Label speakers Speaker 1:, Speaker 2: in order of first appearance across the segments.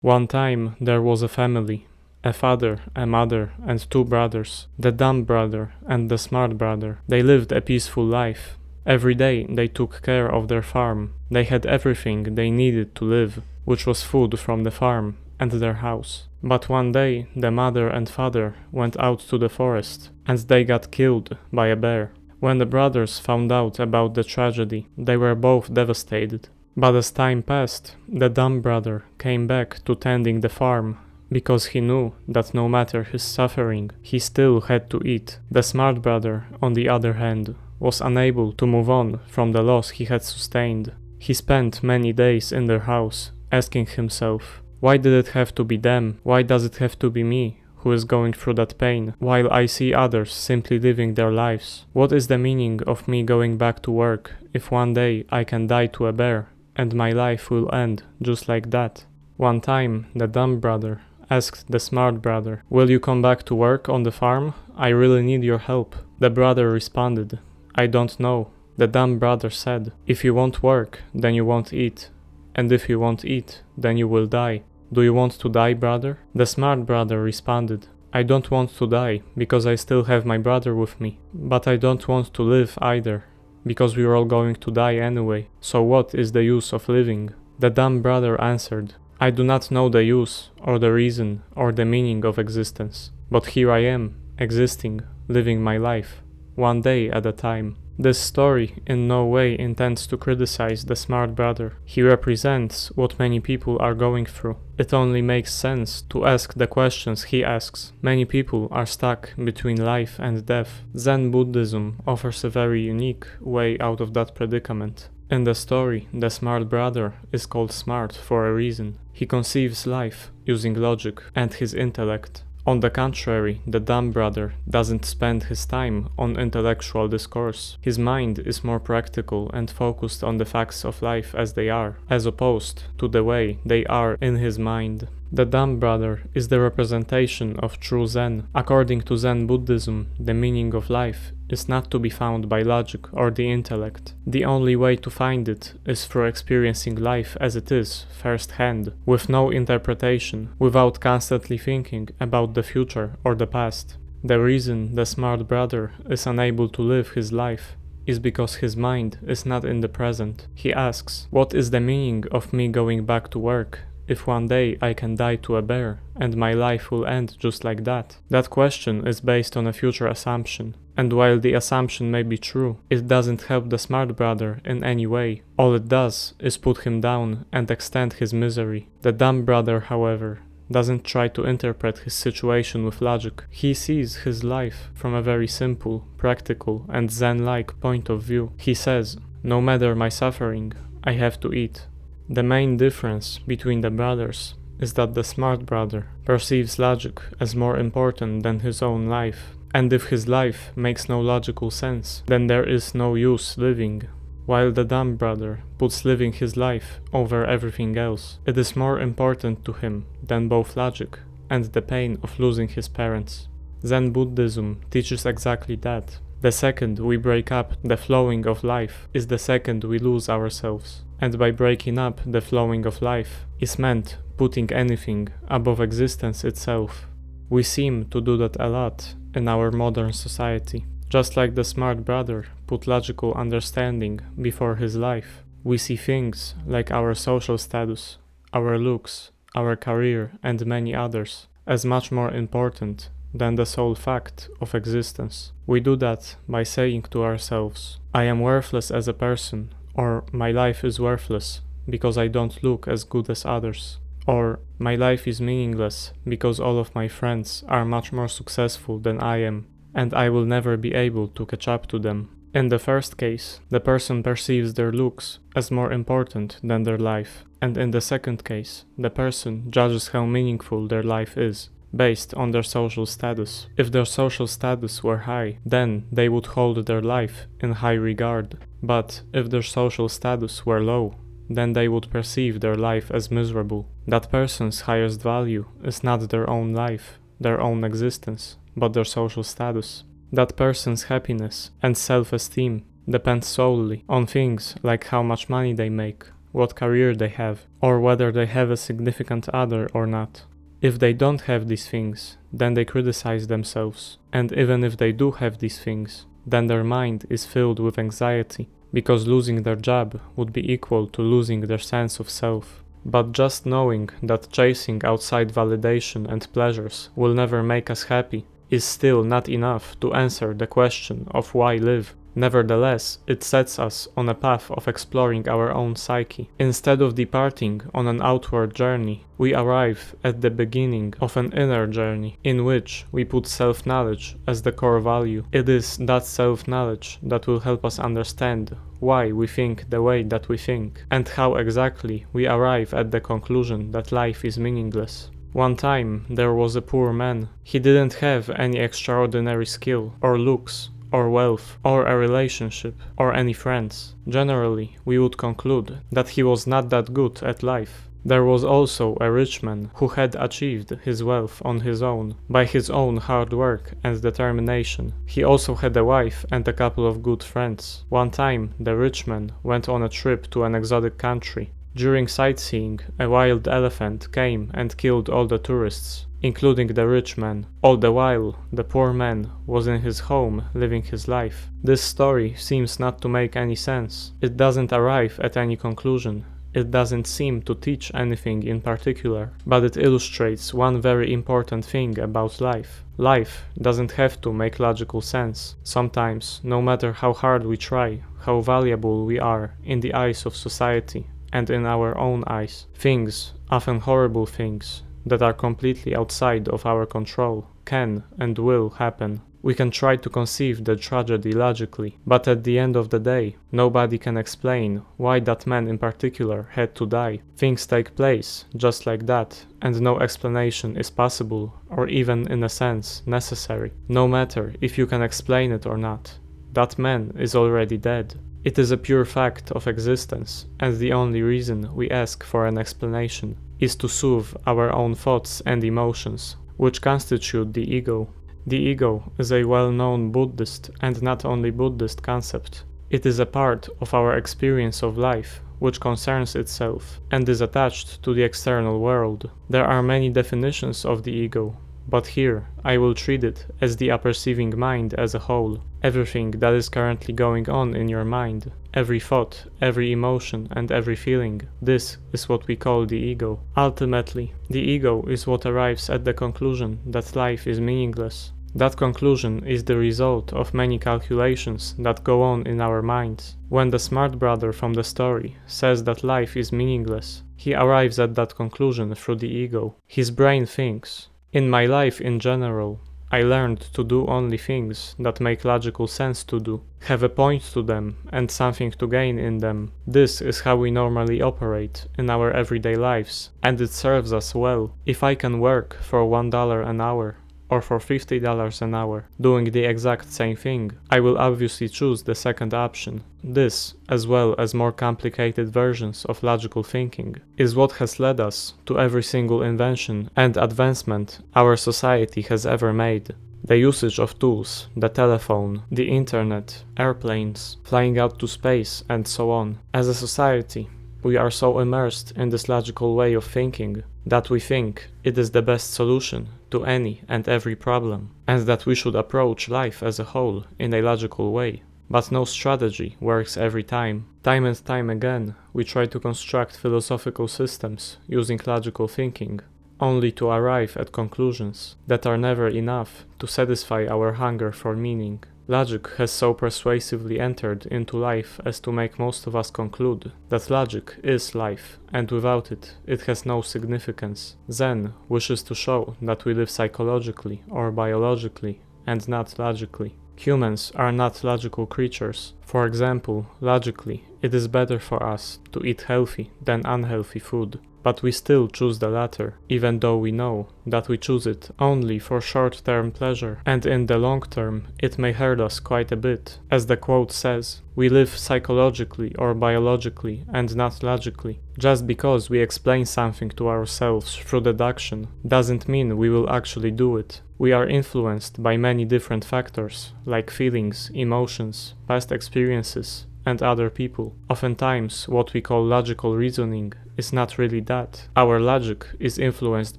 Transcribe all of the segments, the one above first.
Speaker 1: One time there was a family, a father, a mother, and two brothers, the dumb brother and the smart brother. They lived a peaceful life. Every day they took care of their farm. They had everything they needed to live, which was food from the farm and their house. But one day the mother and father went out to the forest, and they got killed by a bear. When the brothers found out about the tragedy, they were both devastated. But as time passed, the dumb brother came back to tending the farm, because he knew that no matter his suffering, he still had to eat. The smart brother, on the other hand, was unable to move on from the loss he had sustained. He spent many days in their house, asking himself, why did it have to be them? Why does it have to be me who is going through that pain, while I see others simply living their lives? What is the meaning of me going back to work if one day I can die to a bear and my life will end just like that? One time, the dumb brother asked the smart brother, will you come back to work on the farm? I really need your help. The brother responded, I don't know. The dumb brother said, if you won't work, then you won't eat. And if you won't eat, then you will die. Do you want to die, brother? The smart brother responded, I don't want to die, because I still have my brother with me. But I don't want to live either, because we're all going to die anyway. So what is the use of living? The dumb brother answered, I do not know the use, or the reason, or the meaning of existence. But here I am, existing, living my life, one day at a time. This story in no way intends to criticize the smart brother. He represents what many people are going through. It only makes sense to ask the questions he asks. Many people are stuck between life and death. Zen Buddhism offers a very unique way out of that predicament. In the story, the smart brother is called smart for a reason. He conceives life using logic and his intellect. On the contrary, the dumb brother doesn't spend his time on intellectual discourse. His mind is more practical and focused on the facts of life as they are, as opposed to the way they are in his mind. The dumb brother is the representation of true Zen. According to Zen Buddhism, the meaning of life is not to be found by logic or the intellect. The only way to find it is through experiencing life as it is, firsthand, with no interpretation, without constantly thinking about the future or the past. The reason the smart brother is unable to live his life is because his mind is not in the present. He asks, what is the meaning of me going back to work if one day I can die to a bear and my life will end just like that? That question is based on a future assumption, and while the assumption may be true, it doesn't help the smart brother in any way. All it does is put him down and extend his misery. The dumb brother, however, doesn't try to interpret his situation with logic. He sees his life from a very simple, practical, and Zen-like point of view. He says, no matter my suffering, I have to eat. The main difference between the brothers is that the smart brother perceives logic as more important than his own life, and if his life makes no logical sense, then there is no use living, while the dumb brother puts living his life over everything else. It is more important to him than both logic and the pain of losing his parents. Zen Buddhism teaches exactly that. The second we break up the flowing of life is the second we lose ourselves. And by breaking up the flowing of life is meant putting anything above existence itself. We seem to do that a lot in our modern society. Just like the smart brother put logical understanding before his life, we see things like our social status, our looks, our career, and many others as much more important than the sole fact of existence. We do that by saying to ourselves, I am worthless as a person, or my life is worthless because I don't look as good as others, or my life is meaningless because all of my friends are much more successful than I am, and I will never be able to catch up to them. In the first case, the person perceives their looks as more important than their life, and in the second case, the person judges how meaningful their life is, based on their social status. If their social status were high, then they would hold their life in high regard. But if their social status were low, then they would perceive their life as miserable. That person's highest value is not their own life, their own existence, but their social status. That person's happiness and self-esteem depends solely on things like how much money they make, what career they have, or whether they have a significant other or not. If they don't have these things, then they criticize themselves, and even if they do have these things, then their mind is filled with anxiety, because losing their job would be equal to losing their sense of self. But just knowing that chasing outside validation and pleasures will never make us happy is still not enough to answer the question of why live. Nevertheless, it sets us on a path of exploring our own psyche. Instead of departing on an outward journey, we arrive at the beginning of an inner journey, in which we put self-knowledge as the core value. It is that self-knowledge that will help us understand why we think the way that we think, and how exactly we arrive at the conclusion that life is meaningless. One time there was a poor man. He didn't have any extraordinary skill, or looks, or wealth, or a relationship, or any friends. Generally, we would conclude that he was not that good at life. There was also a rich man who had achieved his wealth on his own, by his own hard work and determination. He also had a wife and a couple of good friends. One time, the rich man went on a trip to an exotic country. During sightseeing, a wild elephant came and killed all the tourists, including the rich man. All the while, the poor man was in his home living his life. This story seems not to make any sense. It doesn't arrive at any conclusion. It doesn't seem to teach anything in particular, but it illustrates one very important thing about life. Life doesn't have to make logical sense. Sometimes, no matter how hard we try, how valuable we are in the eyes of society, and in our own eyes, things, often horrible things, that are completely outside of our control, can and will happen. We can try to conceive the tragedy logically, but at the end of the day, nobody can explain why that man in particular had to die. Things take place just like that, and no explanation is possible, or even in a sense necessary. No matter if you can explain it or not, that man is already dead. It is a pure fact of existence, and the only reason we ask for an explanation is to soothe our own thoughts and emotions, which constitute the ego. The ego is a well-known Buddhist and not only Buddhist concept. It is a part of our experience of life, which concerns itself and is attached to the external world. There are many definitions of the ego, but here I will treat it as the apperceiving mind as a whole. Everything that is currently going on in your mind, every thought, every emotion, and every feeling, this is what we call the ego. Ultimately, the ego is what arrives at the conclusion that life is meaningless. That conclusion is the result of many calculations that go on in our minds. When the smart brother from the story says that life is meaningless, he arrives at that conclusion through the ego. His brain thinks, "In my life in general, I learned to do only things that make logical sense to do, have a point to them and something to gain in them. This is how we normally operate in our everyday lives, and it serves us well. If I can work for $1 an hour, or for $50 an hour, doing the exact same thing, I will obviously choose the second option." This, as well as more complicated versions of logical thinking, is what has led us to every single invention and advancement our society has ever made. The usage of tools, the telephone, the internet, airplanes, flying out to space, and so on. As a society, we are so immersed in this logical way of thinking that we think it is the best solution to any and every problem, and that we should approach life as a whole in a logical way. But no strategy works every time. Time and time again, we try to construct philosophical systems using logical thinking, only to arrive at conclusions that are never enough to satisfy our hunger for meaning. Logic has so persuasively entered into life as to make most of us conclude that logic is life, and without it, it has no significance. Zen wishes to show that we live psychologically or biologically, and not logically. Humans are not logical creatures. For example, logically, it is better for us to eat healthy than unhealthy food. But we still choose the latter, even though we know that we choose it only for short-term pleasure, and in the long term it may hurt us quite a bit. As the quote says, we live psychologically or biologically and not logically. Just because we explain something to ourselves through deduction doesn't mean we will actually do it. We are influenced by many different factors, like feelings, emotions, past experiences, and other people. Oftentimes, what we call logical reasoning is not really that. Our logic is influenced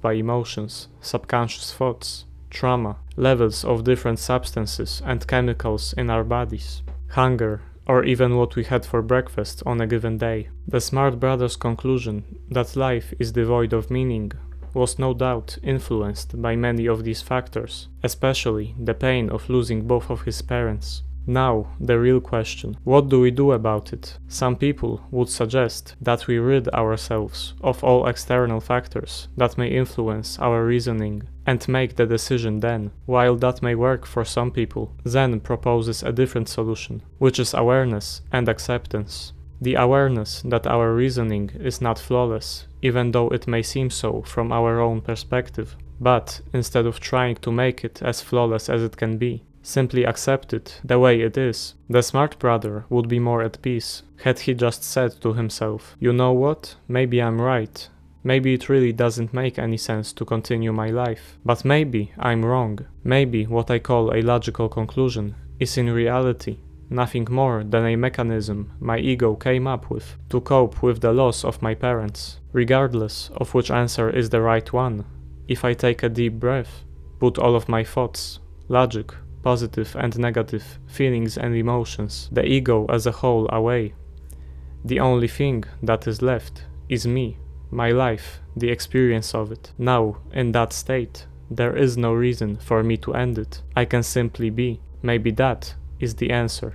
Speaker 1: by emotions, subconscious thoughts, trauma, levels of different substances and chemicals in our bodies, hunger, or even what we had for breakfast on a given day. The Smart Brothers' conclusion that life is devoid of meaning was no doubt influenced by many of these factors, especially the pain of losing both of his parents. Now, the real question: what do we do about it? Some people would suggest that we rid ourselves of all external factors that may influence our reasoning and make the decision then. While that may work for some people, Zen proposes a different solution, which is awareness and acceptance. The awareness that our reasoning is not flawless, even though it may seem so from our own perspective. But instead of trying to make it as flawless as it can be, simply accept it the way it is. The smart brother would be more at peace had he just said to himself, "You know what? Maybe I'm right. Maybe it really doesn't make any sense to continue my life. But maybe I'm wrong. Maybe what I call a logical conclusion is in reality nothing more than a mechanism my ego came up with to cope with the loss of my parents. Regardless of which answer is the right one, if I take a deep breath, put all of my thoughts, logic, positive and negative feelings and emotions, the ego as a whole away, the only thing that is left is me, my life, the experience of it. Now, in that state, there is no reason for me to end it. I can simply be. Maybe that is the answer."